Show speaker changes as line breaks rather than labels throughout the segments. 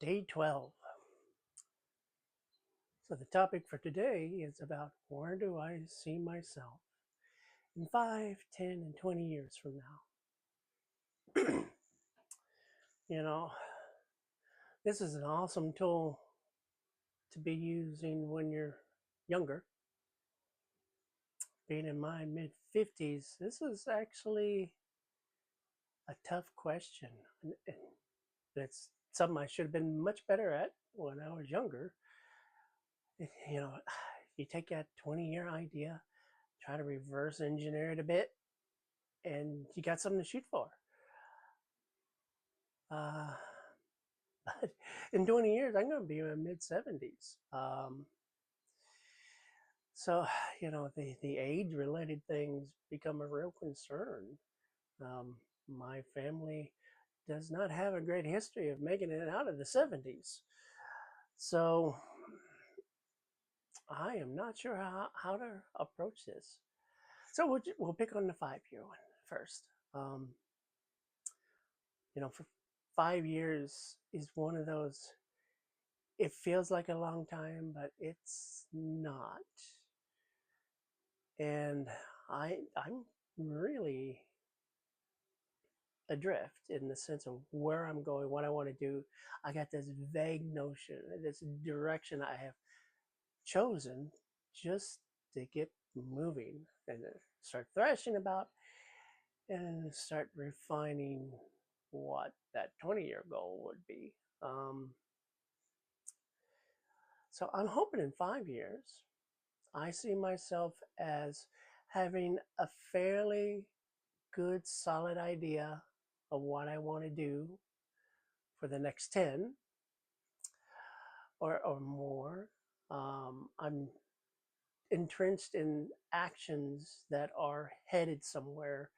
Day 12. So the topic for today is about where do I see myself in 5, 10, and 20 years from now. You know, this is an awesome tool to be using when you're younger. Being in my mid 50s, this is actually a tough question. And it's something I should have been much better at when I was younger. You know, you take that 20-year idea, try to reverse engineer it a bit, and you got something to shoot for. Uh, but in 20 years, I'm going to be in my mid 70s. So, the age related things become a real concern. My family does not have a great history of making it out of the 70s. So, I am not sure how to approach this. So, we'll pick on the 5 year one first. For 5 years is one of those, it feels like a long time, but it's not. And I'm really adrift in the sense of where I'm going, what I want to do. I got this vague notion, this direction I have chosen just to get moving and start thrashing about and start refining what that 20-year goal would be. So I'm hoping in 5 years I see myself as having a fairly good, solid idea of what I want to do for the next 10 or more. I'm entrenched in actions that are headed somewhere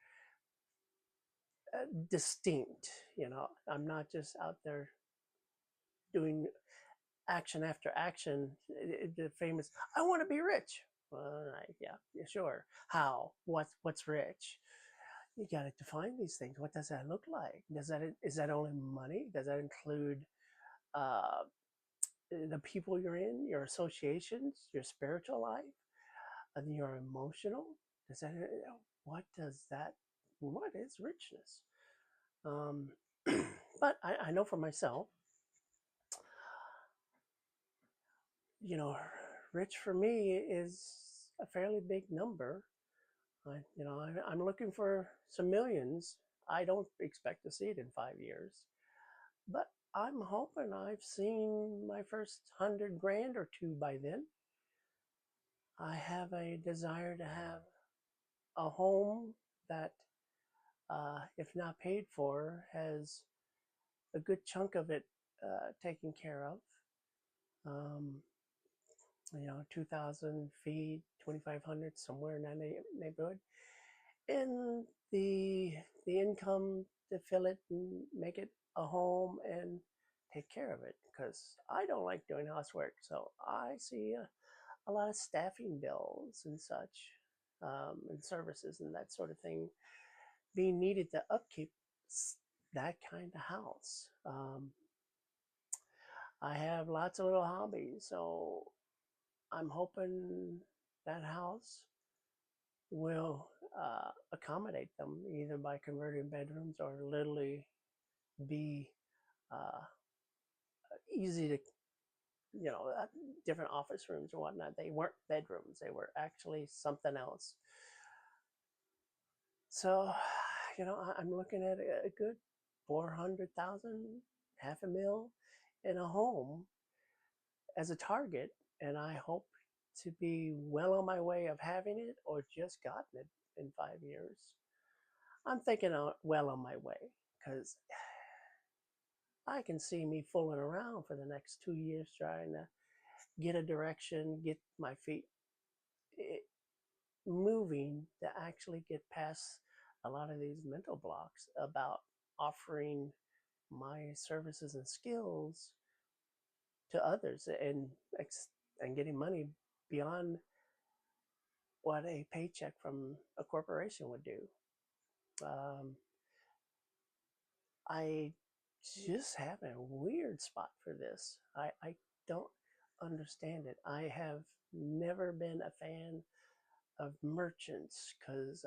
distinct. I'm not just out there doing action after action. The famous, I want to be rich. Well, yeah, sure. How? What's rich? You got to define these things. What does that look like? Is that only money? Does that include uh, the people you're in, your associations, your spiritual life, and your emotional? Does that what does that what is richness? Um, but I know for myself, you know, rich for me is a fairly big number. I'm looking for some millions. I don't expect to see it in 5 years. But I'm hoping I've seen my first 100 grand or two by then. I have a desire to have a home that, if not paid for, has a good chunk of it taken care of. Um, 2,000 feet, 2,500, somewhere in that neighborhood. And the income to fill it and make it a home and take care of it, because I don't like doing housework. So I see a lot of staffing bills and such, and services and that sort of thing being needed to upkeep that kind of house. I have lots of little hobbies, so I'm hoping that house will accommodate them either by converting bedrooms or literally be uh, easy to, different office rooms or whatnot. They weren't bedrooms, they were actually something else. So, I'm looking at a good 400,000, half a mil in a home as a target. And I hope to be well on my way of having it or just gotten it in 5 years. I'm thinking well on my way, because I can see me fooling around for the next 2 years trying to get a direction, get my feet eh, moving to actually get past a lot of these mental blocks about offering my services and skills to others and getting money beyond what a paycheck from a corporation would do. Um, I just having a weird spot for this. I don't understand it. I have never been a fan of merchants because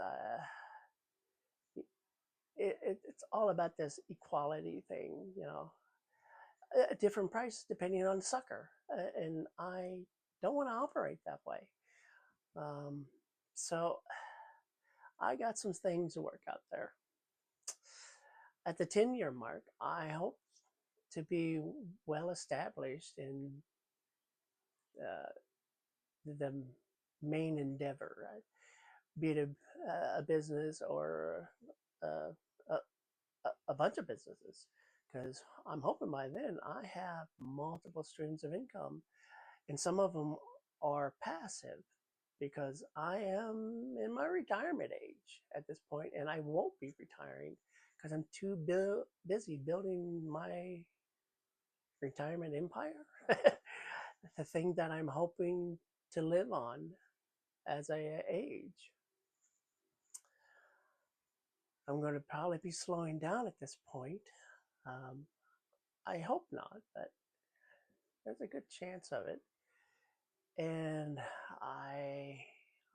it's all about this equality thing, you know, a different price depending on the sucker. And I don't want to operate that way. Um, so I got some things to work out there. At the 10-year mark, I hope to be well established in uh, the main endeavor, right? Be it a business or uh, a, a bunch of businesses. Because I'm hoping by then I have multiple streams of income, and some of them are passive because I am in my retirement age at this point, and I won't be retiring because I'm too busy building my retirement empire. The thing that I'm hoping to live on as I age. I'm going to probably be slowing down at this point. Um, I hope not, but there's a good chance of it. And I,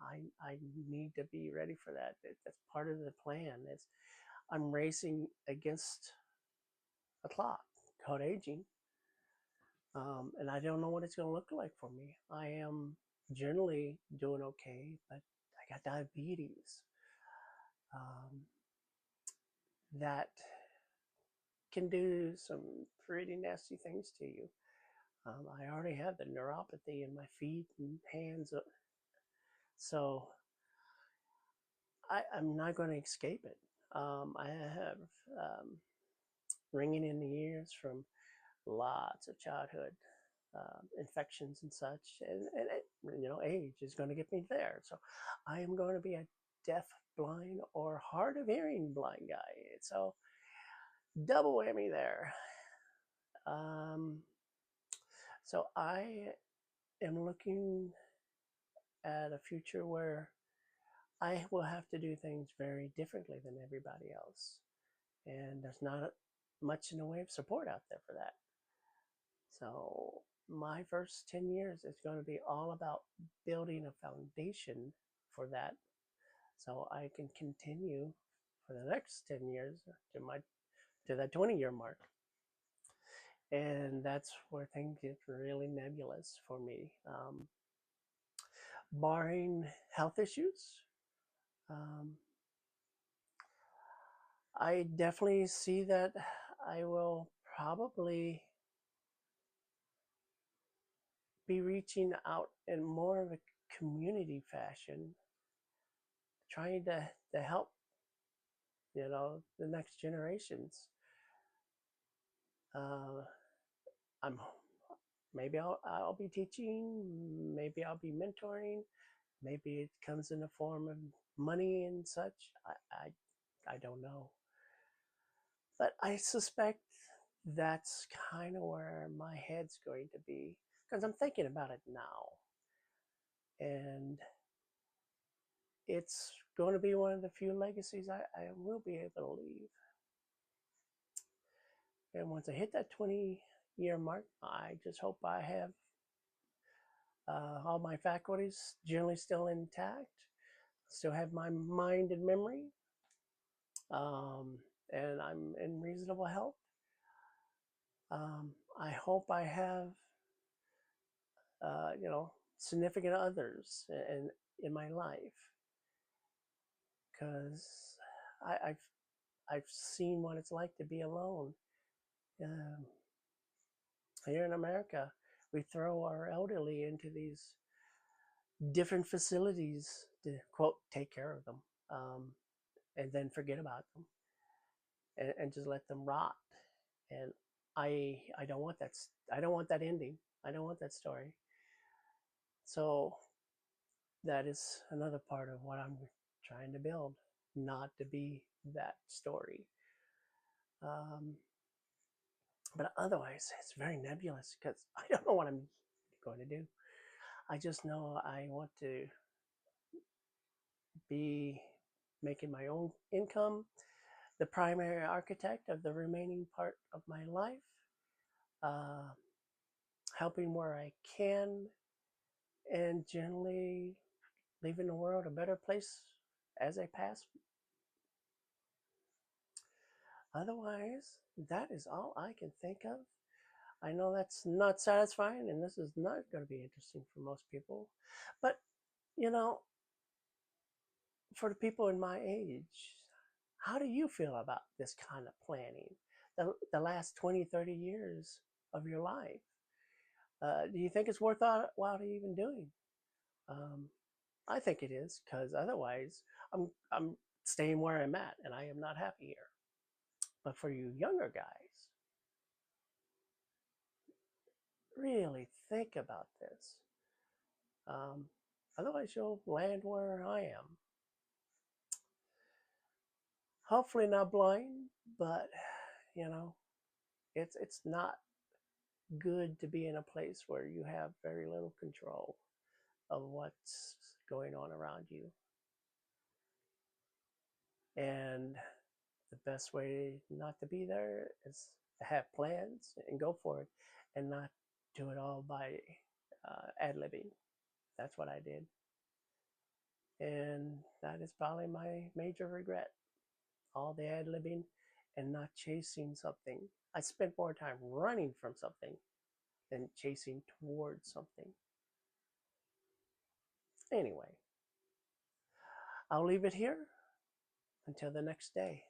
I need to be ready for that. That's part of the plan. Is I'm racing against a clock called aging, and I don't know what it's going to look like for me. I am generally doing okay, but I got diabetes. Um, that can do some pretty nasty things to you. I already have the neuropathy in my feet and hands, so I'm not going to escape it. I have ringing in the ears from lots of childhood infections and such, and you know, age is going to get me there. So I am going to be a deaf, blind, or hard of hearing blind guy. So double whammy there. Um, so I am looking at a future where I will have to do things very differently than everybody else. And there's not much in the way of support out there for that. So my first 10 years is going to be all about building a foundation for that so I can continue for the next 10 years to that 20-year mark. And that's where things get really nebulous for me. Barring health issues, um, I definitely see that I will probably be reaching out in more of a community fashion, trying to help, you know, the next generations. Uh, I'm maybe I'll be teaching, maybe I'll be mentoring, maybe it comes in the form of money and such. I don't know, but I suspect that's kind of where my head's going to be because I'm thinking about it now, and it's going to be one of the few legacies I will be able to leave. And once I hit that 20-year mark, I just hope I have all my faculties generally still intact, still have my mind and memory, um, and I'm in reasonable health. I hope I have, you know, significant others in my life because I've I've seen what it's like to be alone. Um, Here in America, we throw our elderly into these different facilities to quote take care of them, and then forget about them and just let them rot. And I don't want that. I don't want that ending. I don't want that story. So that is another part of what I'm trying to build, not to be that story. Um, but otherwise, it's very nebulous because I don't know what I'm going to do. I just know I want to be making my own income. the primary architect of the remaining part of my life, uh, helping where I can, and generally leaving the world a better place as I pass. Otherwise, that is all I can think of. I know that's not satisfying, and this is not going to be interesting for most people. But, you know, for the people in my age, how do you feel about this kind of planning? The last 20, 30 years of your life? Do you think it's worthwhile to even doing? Um, I think it is, because otherwise I'm staying where I'm at and I am not happy here. But for you younger guys, really think about this. Um, Otherwise, you'll land where I am. Hopefully not blind, but you know, it's not good to be in a place where you have very little control of what's going on around you. And the best way not to be there is to have plans and go for it, and not do it all by ad libbing. That's what I did. And that is probably my major regret, all the ad libbing and not chasing something. I spent more time running from something than chasing towards something. Anyway, I'll leave it here until the next day.